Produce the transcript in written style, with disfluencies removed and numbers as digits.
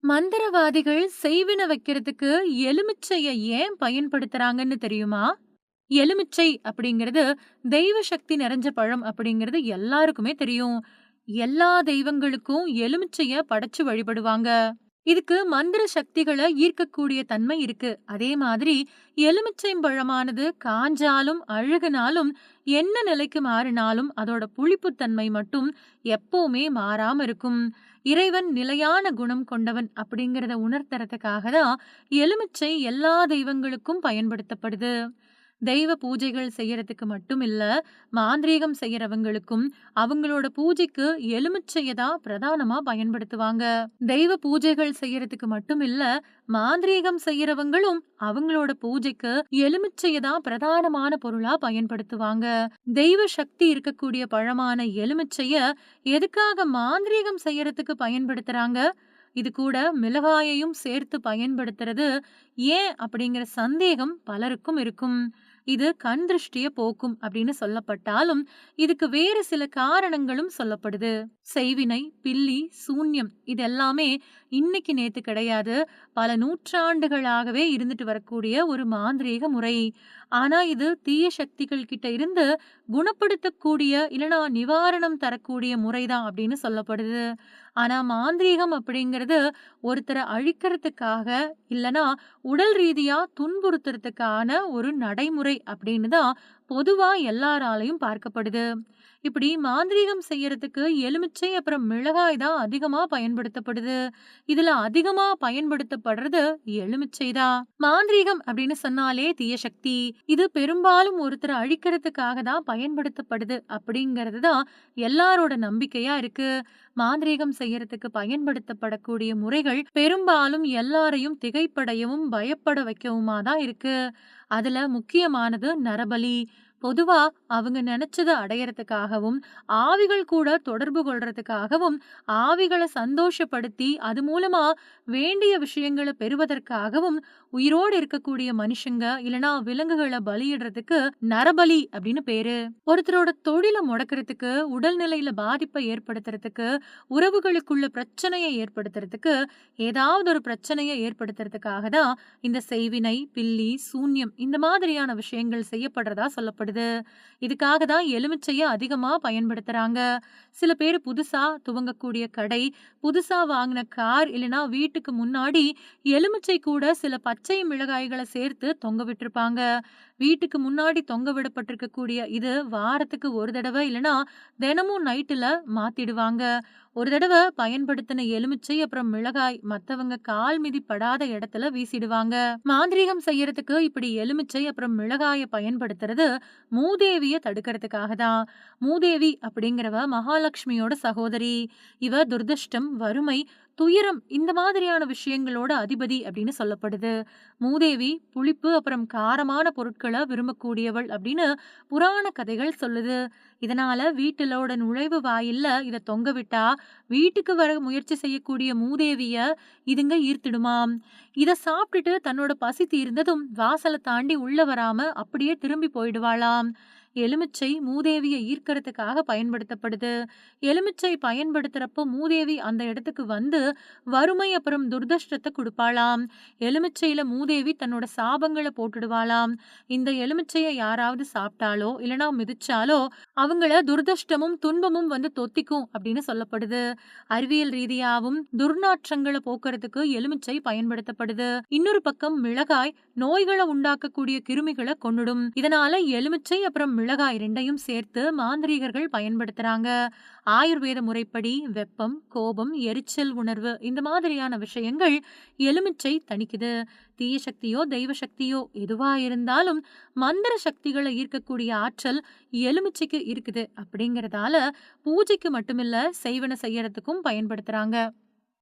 மந்திரவாதிகள் செய்வின வைக்கிறதுக்கு எலுமிச்சைய ஏன் பயன்படுத்துறாங்கன்னு தெரியுமா? எலுமிச்சை அப்படிங்கிறது தெய்வ சக்தி நிறைஞ்ச பழம் அப்படிங்கிறது எல்லாருக்குமே தெரியும். எல்லா தெய்வங்களுக்கும் எலுமிச்சைய படைச்சு வழிபடுவாங்க. இதுக்கு மந்திர சக்திகள ஈர்க்கக்கூடிய தன்மை இருக்கு. அதே மாதிரி எலுமிச்சை பழமானது காஞ்சாலும், அழுகுனாலும், என்ன நிலைக்கு மாறினாலும் அதோட புளிப்புத்தன்மை மட்டும் எப்பவுமே மாறாம இருக்கும். இறைவன் நிலையான குணம் கொண்டவன் அப்படிங்கிறத உணர்த்துறதுக்காக தான் எலுமிச்சை எல்லா தெய்வங்களுக்கும் பயன்படுத்தப்படுது. தெய்வ பூஜைகள் செய்யறதுக்கு மட்டும் இல்ல, மாந்திரீகம் செய்யறவங்களுக்கும் அவங்களோட பூஜைக்கு எலுமிச்சைய தான் பிரதானமா பயன்படுத்துவாங்க. தெய்வ பூஜைகள் செய்யறதுக்கு மட்டும் இல்ல, மாந்திரீகம் செய்யறவங்களும் அவங்களோட பூஜைக்கு எலுமிச்சைய தான் பிரதானமான பொருளா பயன்படுத்துவாங்க. தெய்வ சக்தி இருக்கக்கூடிய பழமான எலுமிச்சைய எதுக்காக மாந்திரீகம் செய்யறதுக்கு பயன்படுத்துறாங்க? இது கூட மிளகாயையும் சேர்த்து பயன்படுத்துறது ஏன் அப்படிங்கிற சந்தேகம் பலருக்கும் இருக்கும். இது கண் திருஷ்டிய போக்கும் அப்படின்னு சொல்லப்பட்டாலும், இதுக்கு வேறு சில காரணங்களும் சொல்லப்படுது. செய்வினை, பில்லி, சூன்யம் இது எல்லாமே இன்னைக்கு நேத்து கிடையாது. பல நூற்றாண்டுகளாகவே இருந்துட்டு வரக்கூடிய ஒரு மாந்திரீக முறை. ஆனா இது தீய சக்திகள் கிட்ட இருந்து குணப்படுத்தக்கூடிய இல்லனா நிவாரணம் தரக்கூடிய முறைதான் அப்படின்னு சொல்லப்படுது. ஆனா மாந்திரீகம் அப்படிங்கிறது ஒருத்தரை அழிக்கிறதுக்காக இல்லனா உடல் ரீதியா துன்புறுத்துறதுக்கான ஒரு நடைமுறை அப்படின்னு தான் பொதுவா எல்லாராலையும் பார்க்கப்படுது. இப்படி மாந்திரீகம் செய்யறதுக்கு எலுமிச்சை அப்புறம் மிளகாய் தான் அதிகமா பயன்படுத்தப்படுது. இதுல அதிகமா பயன்படுத்தப்படுறது எலுமிச்சை தான். மாந்திரீகம் அப்படின்னு சொன்னாலே தீய சக்தி. இது பெரும்பாலும் ஒருத்தரை அழிக்கிறதுக்காக தான் பயன்படுத்தப்படுது அப்படிங்கிறது தான் எல்லாரோட நம்பிக்கையா இருக்கு. மாந்திரீகம் செய்யறதுக்கு பயன்படுத்தப்படக்கூடிய முறைகள் பெரும்பாலும் எல்லாரையும் திகைப்படையவும் பயப்பட வைக்கவுமா தான் இருக்கு. அதுல முக்கியமானது நரபலி. பொதுவா அவங்க நினைச்சத அடையறதுக்காகவும், ஆவிகள் கூட தொடர்பு கொள்றதுக்காகவும், ஆவிகள சந்தோஷப்படுத்தி அது மூலமா வேண்டிய விஷயங்கள பெறுவதற்காகவும், உயிரோடு இருக்கக்கூடிய மனுஷங்க இல்லனா விலங்குகள பலியிடுறதுக்கு நரபலி அப்படின்னு பேரு. ஒருத்தரோட தொழில முடக்கிறதுக்கு, உடல்நிலையில பாதிப்பை ஏற்படுத்துறதுக்கு, உறவுகளுக்குள்ள பிரச்சனையை ஏற்படுத்துறதுக்கு, ஏதாவது ஒரு பிரச்சனைய ஏற்படுத்துறதுக்காக தான் இந்த செய்வினை, பில்லி, சூன்யம் இந்த மாதிரியான விஷயங்கள் செய்யப்படுறதா சொல்லப்படுது. இதுக்காக தான் எலுமிச்சைய அதிகமா பயன்படுத்துறாங்க. சில பேர் புதுசா துவங்கக்கூடிய கடை, புதுசா வாங்கின கார் இல்லனா வீட்டுக்கு முன்னாடி எலுமிச்சை கூட சில பச்சை மிளகாய்கள சேர்த்து தொங்க விட்டிருப்பாங்க. வீட்டுக்கு முன்னாடி தொங்க விடப்பட்டிருக்கக்கூடிய இது வாரத்துக்கு ஒரு தடவ இல்லனா தினமும் நைட்டுல மாத்திடுவாங்க. ஒரு தடவ பயன்படுத்தின எலுமிச்சை அப்புறம் மிளகாய் மத்தவங்க கால் மிதி படாத இடத்துல வீசிடுவாங்க. மாந்திரீகம் செய்யறதுக்கு இப்படி எலுமிச்சை அப்புறம் மிளகாய பயன்படுத்துறது மூதேவிய தடுக்கிறதுக்காக தான். மூதேவி அப்படிங்கிறவ மகாலட்சுமியோட சகோதரி. இவ துர்திஷ்டம், வறுமை, துயரம் இந்த மாதிரியான விஷயங்களோட அதிபதி அப்படின்னு சொல்லப்படுது. மூதேவி புளிப்பு அப்புறம் காரமான பொருட்களை விரும்பக்கூடியவள் அப்படின்னு புராண கதைகள் சொல்லுது. இதனால வீட்டிலோட நுழைவு வாயில்ல இத தொங்க விட்டா வீட்டுக்கு வர முயற்சி செய்யக்கூடிய மூதேவிய இதுங்க ஈர்த்திடுமாம். இத சாப்பிட்டுட்டு தன்னோட பசி தீர்ந்ததும் வாசல தாண்டி உள்ள வராம அப்படியே திரும்பி போயிடுவாளாம். எலுமிச்சை மூதேவிய ஈர்க்கறதுக்காக பயன்படுத்தப்படுது. எலுமிச்சை பயன்படுத்துறப்போ மூதேவி அந்த இடத்துக்கு வந்து வறுமை அப்புறம் துர்தஷ்டத்த குடுப்பாளாம். எலுமிச்சையில மூதேவி தன்னோட சாபங்கள போட்டுடுவாளாம். இந்த எலுமிச்சைய யாராவது சாப்பிட்டாலோ இல்லனா மிதிச்சாலோ அவங்கள துர்தஷ்டமும் துன்பமும் வந்து தொத்திக்கும் அப்படின்னு சொல்லப்படுது. அறிவியல் ரீதியாவும் துர்நாற்றங்கள போக்குறதுக்கு எலுமிச்சை பயன்படுத்தப்படுது. இன்னொரு பக்கம் மிளகாய் நோய்களை உண்டாக்கக்கூடிய கிருமிகளை கொன்னுடும். இதனால எலுமிச்சை அப்புறம் மிளகாய் ரெண்டையும் சேர்த்து மாந்திரீகர்கள் பயன்படுத்துறாங்க. ஆயுர்வேத முறைப்படி வெப்பம், கோபம், எரிச்சல் உணர்வு இந்த மாதிரியான விஷயங்கள் எலுமிச்சை தணிக்குது. தீய சக்தியோ தெய்வ சக்தியோ எதுவா இருந்தாலும் மந்திர சக்திகளை ஈர்க்கக்கூடிய ஆற்றல் எலுமிச்சைக்கு இருக்குது அப்படிங்கறதால பூஜைக்கு மட்டுமில்ல செய்வன செய்யறதுக்கும் பயன்படுத்துறாங்க.